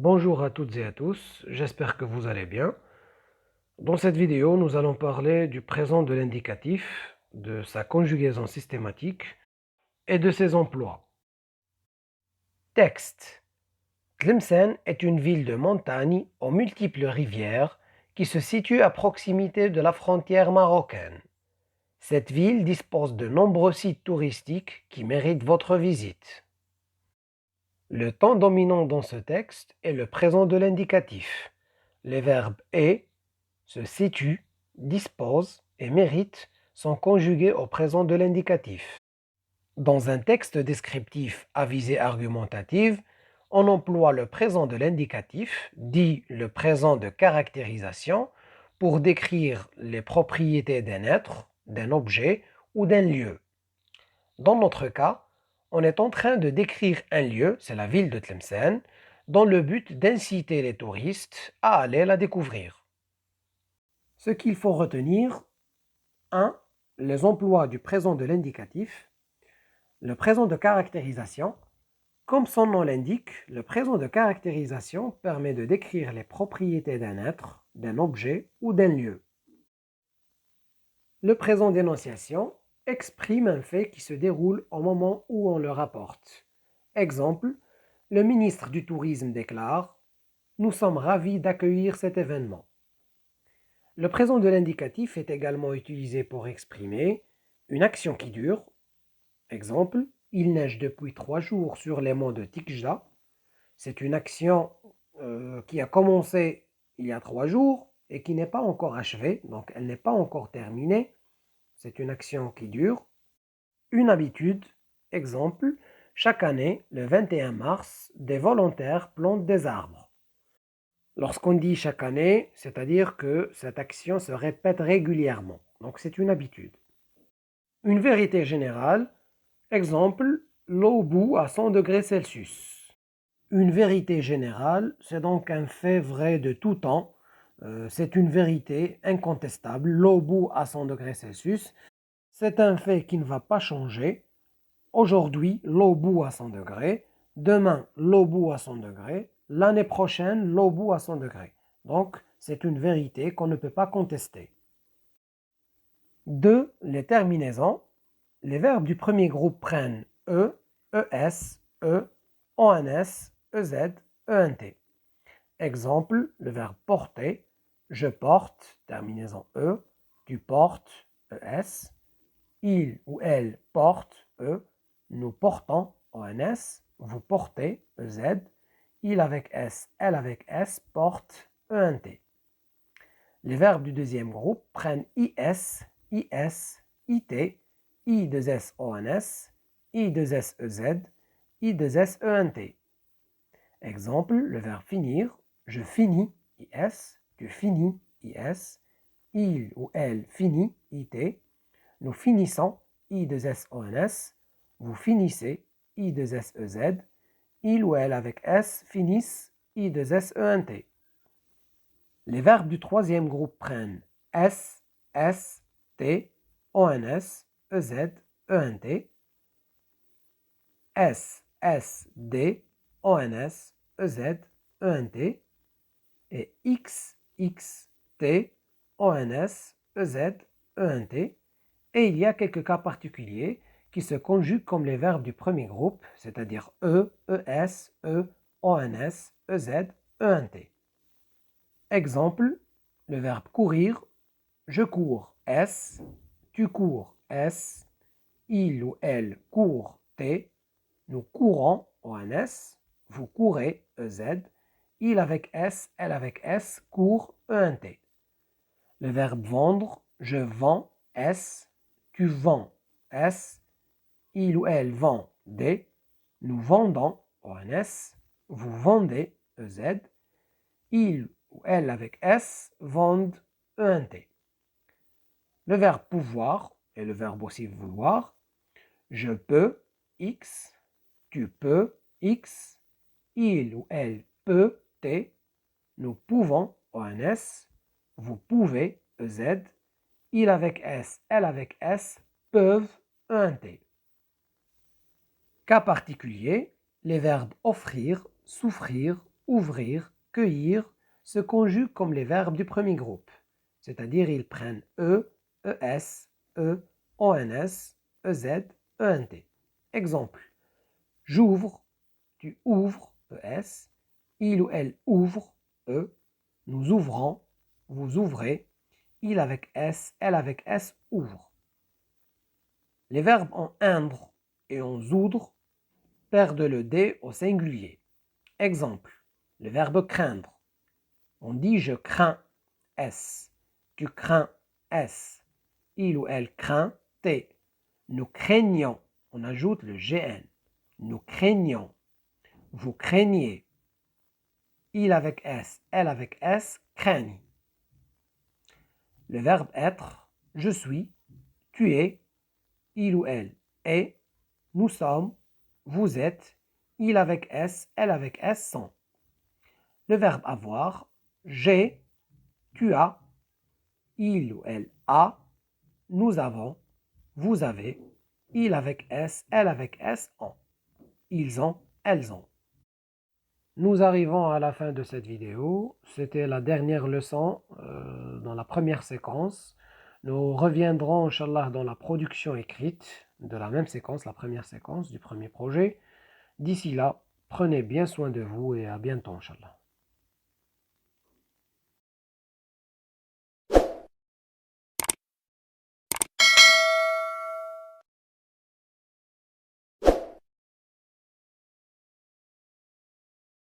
Bonjour à toutes et à tous, j'espère que vous allez bien. Dans cette vidéo, nous allons parler du présent de l'indicatif, de sa conjugaison systématique et de ses emplois. Texte. Tlemcen est une ville de montagne aux multiples rivières qui se situe à proximité de la frontière marocaine. Cette ville dispose de nombreux sites touristiques qui méritent votre visite. Le temps dominant dans ce texte est le présent de l'indicatif. Les verbes est, se situe, dispose et mérite sont conjugués au présent de l'indicatif. Dans un texte descriptif à visée argumentative, on emploie le présent de l'indicatif, dit le présent de caractérisation, pour décrire les propriétés d'un être, d'un objet ou d'un lieu. Dans notre cas, on est en train de décrire un lieu, c'est la ville de Tlemcen, dans le but d'inciter les touristes à aller la découvrir. Ce qu'il faut retenir, 1. Les emplois du présent de l'indicatif. Le présent de caractérisation. Comme son nom l'indique, le présent de caractérisation permet de décrire les propriétés d'un être, d'un objet ou d'un lieu. Le présent d'énonciation exprime un fait qui se déroule au moment où on le rapporte. Exemple, le ministre du Tourisme déclare « Nous sommes ravis d'accueillir cet événement ». Le présent de l'indicatif est également utilisé pour exprimer une action qui dure. Exemple, il neige depuis 3 jours sur les monts de Tikja. C'est une action qui a commencé il y a 3 jours et qui n'est pas encore achevée, donc elle n'est pas encore terminée. C'est une action qui dure. Une habitude, exemple, chaque année, le 21 mars, des volontaires plantent des arbres. Lorsqu'on dit chaque année, c'est-à-dire que cette action se répète régulièrement. Donc c'est une habitude. Une vérité générale, exemple, l'eau bout à 100 degrés Celsius. Une vérité générale, c'est donc un fait vrai de tout temps. C'est une vérité incontestable. L'eau bout à 100 degrés Celsius. C'est un fait qui ne va pas changer. Aujourd'hui, l'eau bout à 100 degrés. Demain, l'eau bout à 100 degrés. L'année prochaine, l'eau bout à 100 degrés. Donc, c'est une vérité qu'on ne peut pas contester. 2. Les terminaisons. Les verbes du premier groupe prennent e, es, ons, ez, ent. Exemple, le verbe porter. Je porte, terminaison e. Tu portes, es. Il ou elle porte, nous portons, ons, vous portez, ez, il avec s, elle avec s, porte, ent. Les verbes du deuxième groupe prennent is, it, i2s-ons, i2s-ez, i2s-ent. Exemple, le verbe finir, je finis, is, tu finis, is, il ou elle finit, it, nous finissons, i2s-ons, vous finissez, i2s-ez, il ou elle avec s finissent, i2s-ent. Les verbes du troisième groupe prennent s, t, ons, ez, ent, d, ons, ez, ent, et t, ons, ez, ent. Et il y a quelques cas particuliers qui se conjuguent comme les verbes du premier groupe, c'est-à-dire es, ons, ez, ent. Exemple, le verbe courir, je cours, s, tu cours, s, il ou elle court, t, nous courons, ons, vous courez, ez, il avec s, elle avec s, court, ent. Le verbe vendre, je vends, s, tu vends, s, il ou elle vend, d, nous vendons, ons, vous vendez, ez, il ou elle avec s vendent, ent. Le verbe pouvoir et le verbe aussi vouloir, je peux, x, tu peux, x, il ou elle peut, t, nous pouvons, ons, vous pouvez, ez, il avec s, elle avec s, peuvent, ent. Cas particulier, les verbes offrir, souffrir, ouvrir, cueillir se conjuguent comme les verbes du premier groupe, c'est-à-dire ils prennent E, ES, E, ONS, EZ, ENT. Exemple, j'ouvre, tu ouvres, ES, il ou elle ouvre, E, nous ouvrons, vous ouvrez, il avec S, elle avec S ouvre. Les verbes en indre et en zoudre perdent le D au singulier. Exemple, le verbe craindre. On dit je crains S, tu crains S, il ou elle craint T. Nous craignons, on ajoute le GN. Nous craignons, vous craignez. Il avec S, elle avec S, craignent. Le verbe être, je suis, tu es, il ou elle est, nous sommes, vous êtes, il avec S, elle avec S sont. Le verbe avoir, j'ai, tu as, il ou elle a, nous avons, vous avez, il avec S, elle avec S ont. Ils ont, elles ont. Nous arrivons à la fin de cette vidéo. C'était la dernière leçon dans la première séquence. Nous reviendrons, Inch'Allah, dans la production écrite de la même séquence, la première séquence du premier projet. D'ici là, prenez bien soin de vous et à bientôt, Inch'Allah.